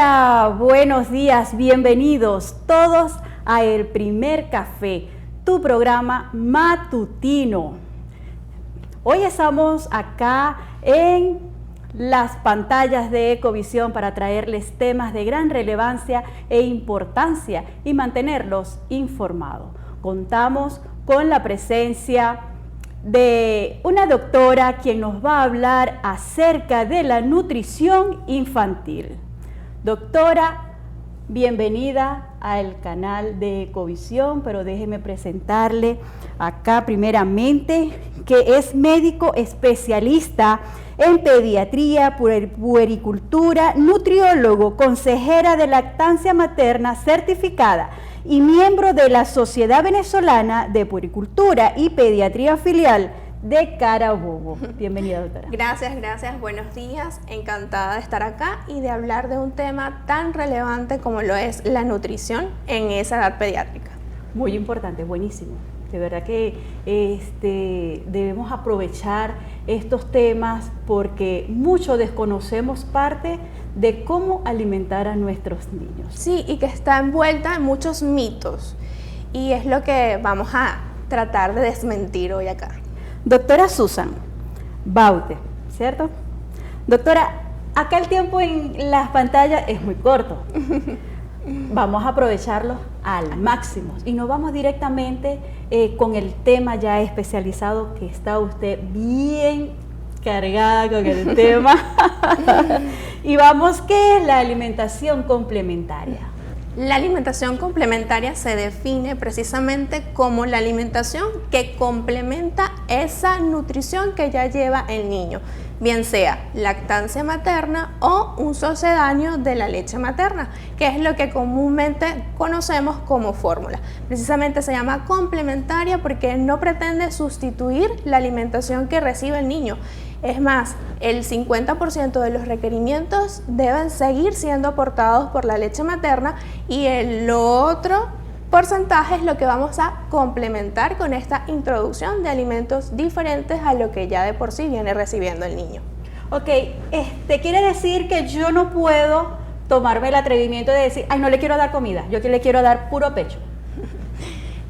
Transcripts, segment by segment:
Hola, buenos días, bienvenidos todos a El Primer Café, tu programa matutino. Hoy estamos acá en las pantallas de Ecovisión para traerles temas de gran relevancia e importancia y mantenerlos informados. Contamos con la presencia de una doctora quien nos va a hablar acerca de la nutrición infantil. Doctora, bienvenida al canal de Ecovisión, pero déjeme presentarle acá primeramente que es médico especialista en pediatría, puericultura, nutriólogo, consejera de lactancia materna certificada y miembro de la Sociedad Venezolana de Puericultura y Pediatría Filial de Carabobo. Bienvenida, doctora. Gracias, buenos días. Encantada de estar acá y de hablar de un tema tan relevante como lo es la nutrición en esa edad pediátrica. Muy importante, buenísimo. De verdad que debemos aprovechar estos temas porque mucho desconocemos parte de cómo alimentar a nuestros niños. Sí, y que está envuelta en muchos mitos y es lo que vamos a tratar de desmentir hoy acá. Doctora Susan Baute, ¿cierto? Doctora, acá el tiempo en las pantallas es muy corto. Vamos a aprovecharlo al máximo y nos vamos directamente con el tema ya especializado que está usted bien cargada con el tema. Y vamos, ¿qué es la alimentación complementaria? La alimentación complementaria se define precisamente como la alimentación que complementa esa nutrición que ya lleva el niño, bien sea lactancia materna o un sucedáneo de la leche materna, que es lo que comúnmente conocemos como fórmula. Precisamente se llama complementaria porque no pretende sustituir la alimentación que recibe el niño. Es más, el 50% de los requerimientos deben seguir siendo aportados por la leche materna y el otro porcentaje es lo que vamos a complementar con esta introducción de alimentos diferentes a lo que ya de por sí viene recibiendo el niño. Ok, quiere decir que yo no puedo tomarme el atrevimiento de decir, ay, no le quiero dar comida, yo que le quiero dar puro pecho.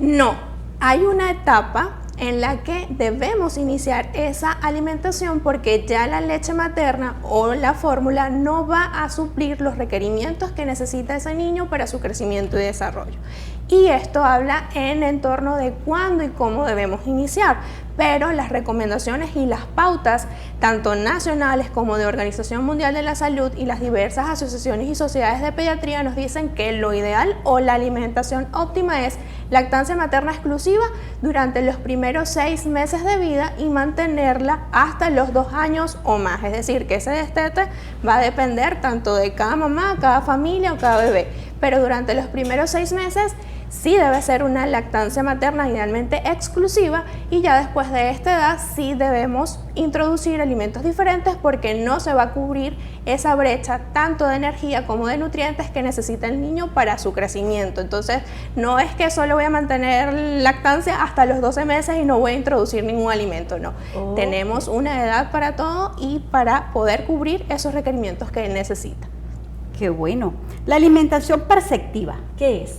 No, hay una etapa en la que debemos iniciar esa alimentación porque ya la leche materna o la fórmula no va a suplir los requerimientos que necesita ese niño para su crecimiento y desarrollo. Y esto habla en torno de cuándo y cómo debemos iniciar, pero las recomendaciones y las pautas, tanto nacionales como de Organización Mundial de la Salud y las diversas asociaciones y sociedades de pediatría nos dicen que lo ideal o la alimentación óptima es lactancia materna exclusiva durante los primeros 6 meses de vida y mantenerla hasta los 2 años o más. Es decir, que ese destete va a depender tanto de cada mamá, cada familia o cada bebé, pero durante los primeros 6 meses sí debe ser una lactancia materna idealmente exclusiva y ya después de esta edad sí debemos introducir alimentos diferentes porque no se va a cubrir esa brecha tanto de energía como de nutrientes que necesita el niño para su crecimiento. Entonces no es que solo voy a mantener lactancia hasta los 12 meses y no voy a introducir ningún alimento, no. Tenemos una edad para todo y para poder cubrir esos requerimientos que él necesita. Qué bueno. La alimentación perceptiva, ¿qué es?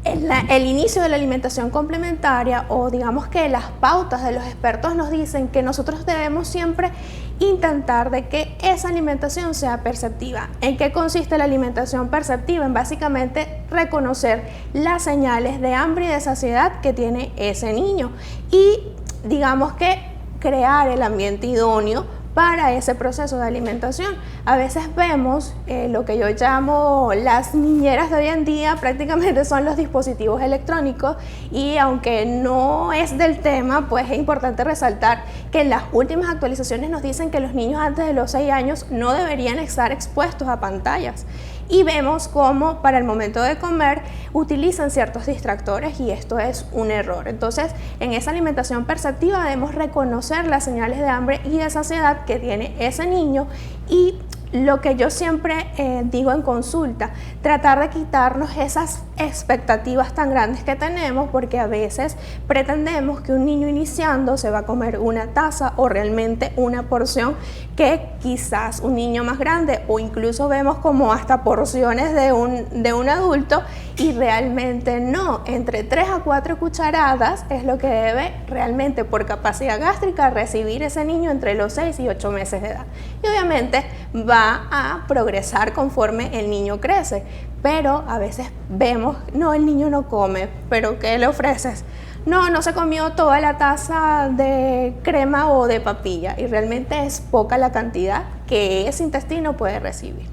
El inicio de la alimentación complementaria o digamos que las pautas de los expertos nos dicen que nosotros debemos siempre intentar de que esa alimentación sea perceptiva. ¿En qué consiste la alimentación perceptiva? En básicamente reconocer las señales de hambre y de saciedad que tiene ese niño y digamos que crear el ambiente idóneo para ese proceso de alimentación. A veces vemos lo que yo llamo las niñeras de hoy en día, prácticamente son los dispositivos electrónicos y aunque no es del tema, pues es importante resaltar que en las últimas actualizaciones nos dicen que los niños antes de los 6 años no deberían estar expuestos a pantallas. Y vemos cómo para el momento de comer utilizan ciertos distractores y esto es un error. Entonces, en esa alimentación perceptiva debemos reconocer las señales de hambre y de saciedad que tiene ese niño y lo que yo siempre digo en consulta, tratar de quitarnos esas expectativas tan grandes que tenemos, porque a veces pretendemos que un niño iniciando se va a comer una taza o realmente una porción que quizás un niño más grande, o incluso vemos como hasta porciones de un adulto, y realmente no. Entre 3 a 4 cucharadas es lo que debe realmente por capacidad gástrica recibir ese niño entre los 6 y 8 meses de edad, y obviamente va a progresar conforme el niño crece. Pero a veces vemos, no, el niño no come, pero ¿qué le ofreces? No se comió toda la taza de crema o de papilla, y realmente es poca la cantidad que ese intestino puede recibir.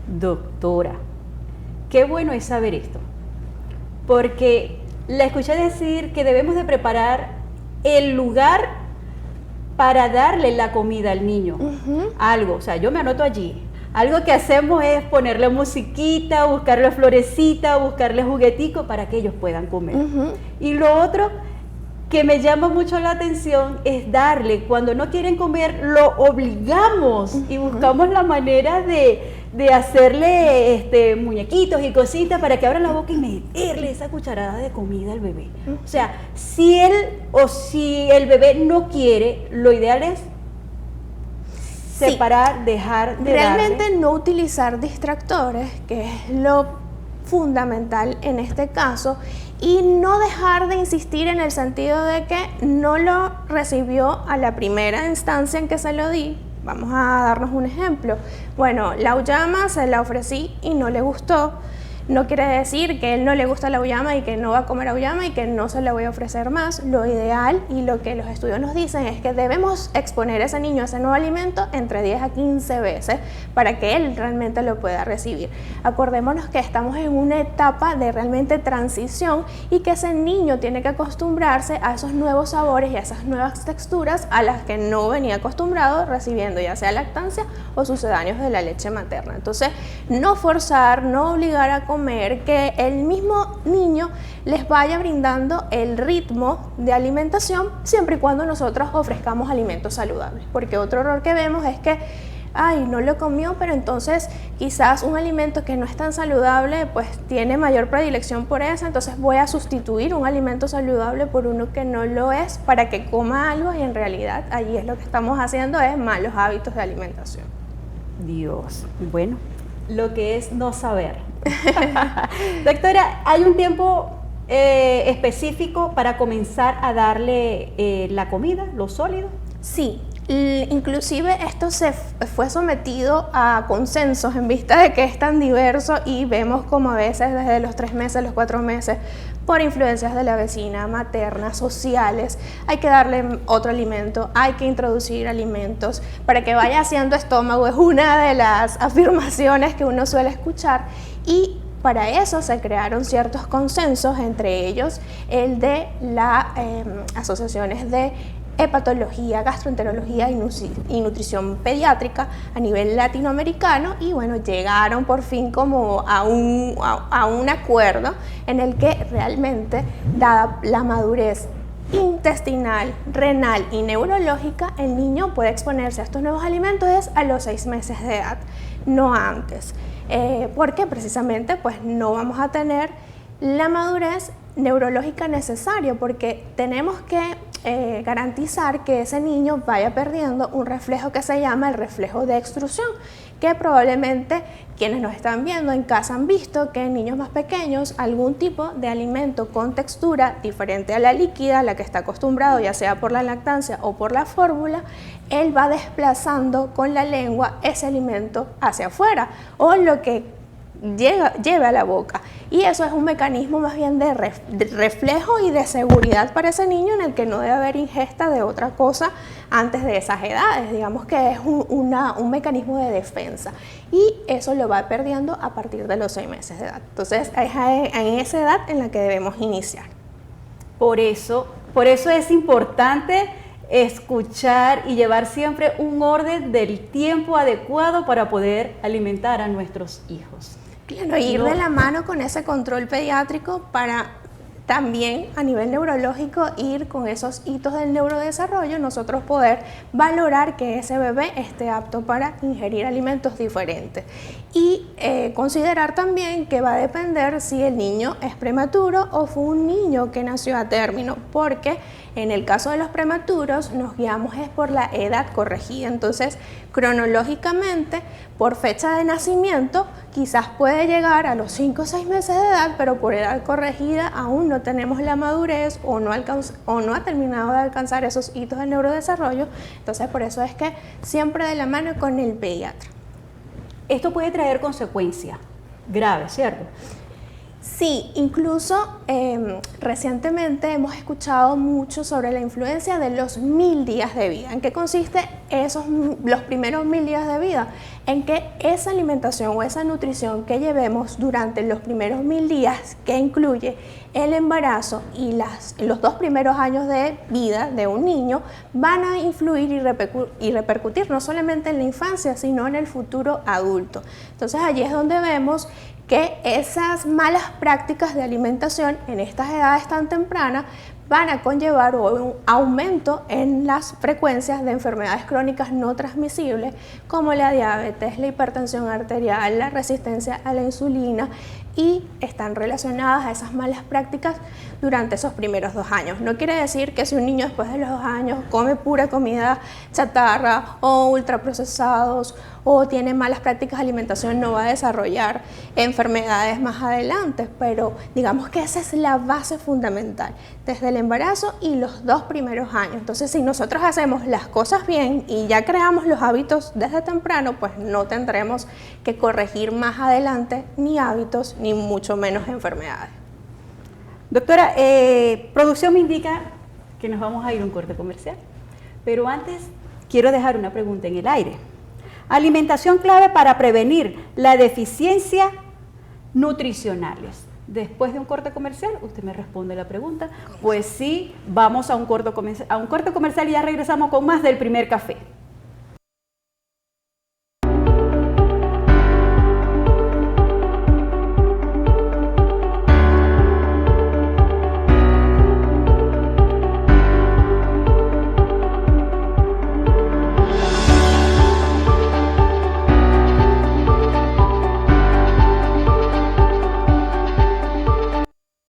Doctora, qué bueno es saber esto, porque la escuché decir que debemos de preparar el lugar para darle la comida al niño. Algo, o sea, yo me anoto allí. Algo que hacemos es ponerle musiquita, buscarle florecita, buscarle juguetico para que ellos puedan comer. Y lo otro que me llama mucho la atención es darle, cuando no quieren comer, lo obligamos y buscamos la manera de hacerle muñequitos y cositas para que abran la boca y meterle esa cucharada de comida al bebé. O sea, si el bebé no quiere, lo ideal es separar, dejar de realmente darle. No utilizar distractores, que es lo fundamental en este caso, y no dejar de insistir en el sentido de que no lo recibió a la primera instancia en que se lo di. Vamos a darnos un ejemplo. Bueno, la auyama se la ofrecí y no le gustó. No quiere decir que él no le gusta la auyama y que no va a comer auyama y que no se la voy a ofrecer más. Lo ideal y lo que los estudios nos dicen es que debemos exponer a ese niño a ese nuevo alimento entre 10 a 15 veces para que él realmente lo pueda recibir. Acordémonos que estamos en una etapa de realmente transición y que ese niño tiene que acostumbrarse a esos nuevos sabores y a esas nuevas texturas a las que no venía acostumbrado recibiendo ya sea lactancia o sucedáneos de la leche materna. Entonces, no forzar, no obligar a comer, que el mismo niño les vaya brindando el ritmo de alimentación siempre y cuando nosotros ofrezcamos alimentos saludables, porque otro error que vemos es que no lo comió, pero entonces quizás un alimento que no es tan saludable pues tiene mayor predilección por ese, entonces voy a sustituir un alimento saludable por uno que no lo es para que coma algo, y en realidad allí es lo que estamos haciendo es malos hábitos de alimentación. Dios, bueno, lo que es no saber. Doctora, ¿hay un tiempo específico para comenzar a darle la comida, lo sólido? Sí, inclusive esto se fue sometido a consensos en vista de que es tan diverso, y vemos como a veces desde los 3 meses, los 4 meses, por influencias de la vecina, maternas, sociales, hay que darle otro alimento, hay que introducir alimentos para que vaya haciendo estómago, es una de las afirmaciones que uno suele escuchar, y para eso se crearon ciertos consensos, entre ellos el de las asociaciones de hepatología, gastroenterología y nutrición pediátrica a nivel latinoamericano, y bueno, llegaron por fin como a un acuerdo en el que realmente, dada la madurez intestinal, renal y neurológica, el niño puede exponerse a estos nuevos alimentos a los 6 meses de edad, no antes, porque precisamente pues no vamos a tener la madurez neurológica necesaria, porque tenemos que garantizar que ese niño vaya perdiendo un reflejo que se llama el reflejo de extrusión, que probablemente quienes nos están viendo en casa han visto que en niños más pequeños algún tipo de alimento con textura diferente a la líquida, a la que está acostumbrado ya sea por la lactancia o por la fórmula, él va desplazando con la lengua ese alimento hacia afuera o lo que lleve a la boca, y eso es un mecanismo más bien de reflejo y de seguridad para ese niño, en el que no debe haber ingesta de otra cosa antes de esas edades. Digamos que es un mecanismo de defensa, y eso lo va perdiendo a partir de los 6 meses de edad. Entonces es en esa edad en la que debemos iniciar. Por eso es importante escuchar y llevar siempre un orden del tiempo adecuado para poder alimentar a nuestros hijos. Claro, ir de la mano con ese control pediátrico para también a nivel neurológico ir con esos hitos del neurodesarrollo, nosotros poder valorar que ese bebé esté apto para ingerir alimentos diferentes. Y considerar también que va a depender si el niño es prematuro o fue un niño que nació a término, porque en el caso de los prematuros nos guiamos es por la edad corregida. Entonces, cronológicamente, por fecha de nacimiento, quizás puede llegar a los 5 o 6 meses de edad, pero por edad corregida aún no tenemos la madurez o no ha terminado de alcanzar esos hitos del neurodesarrollo. Entonces, por eso es que siempre de la mano con el pediatra. Esto puede traer consecuencias graves, ¿cierto? Sí, incluso recientemente hemos escuchado mucho sobre la influencia de los 1000 días de vida. ¿En qué consiste los primeros 1000 días de vida? En que esa alimentación o esa nutrición que llevemos durante los primeros 1000 días, que incluye el embarazo y los 2 primeros años de vida de un niño, van a influir y repercutir no solamente en la infancia, sino en el futuro adulto. Entonces allí es donde vemos que esas malas prácticas de alimentación en estas edades tan tempranas van a conllevar un aumento en las frecuencias de enfermedades crónicas no transmisibles como la diabetes, la hipertensión arterial, la resistencia a la insulina, y están relacionadas a esas malas prácticas durante esos primeros 2 años. No quiere decir que si un niño después de los 2 años come pura comida chatarra o ultraprocesados o tiene malas prácticas de alimentación no va a desarrollar enfermedades más adelante, pero digamos que esa es la base fundamental desde el embarazo y los 2 primeros años. Entonces, si nosotros hacemos las cosas bien y ya creamos los hábitos desde temprano, pues no tendremos que corregir más adelante ni hábitos ni mucho menos enfermedades. Doctora, producción me indica que nos vamos a ir a un corte comercial, pero antes quiero dejar una pregunta en el aire. Alimentación clave para prevenir la deficiencia nutricionales. Después de un corte comercial, usted me responde la pregunta. Pues sí, vamos a un corte comercial y ya regresamos con más del primer café.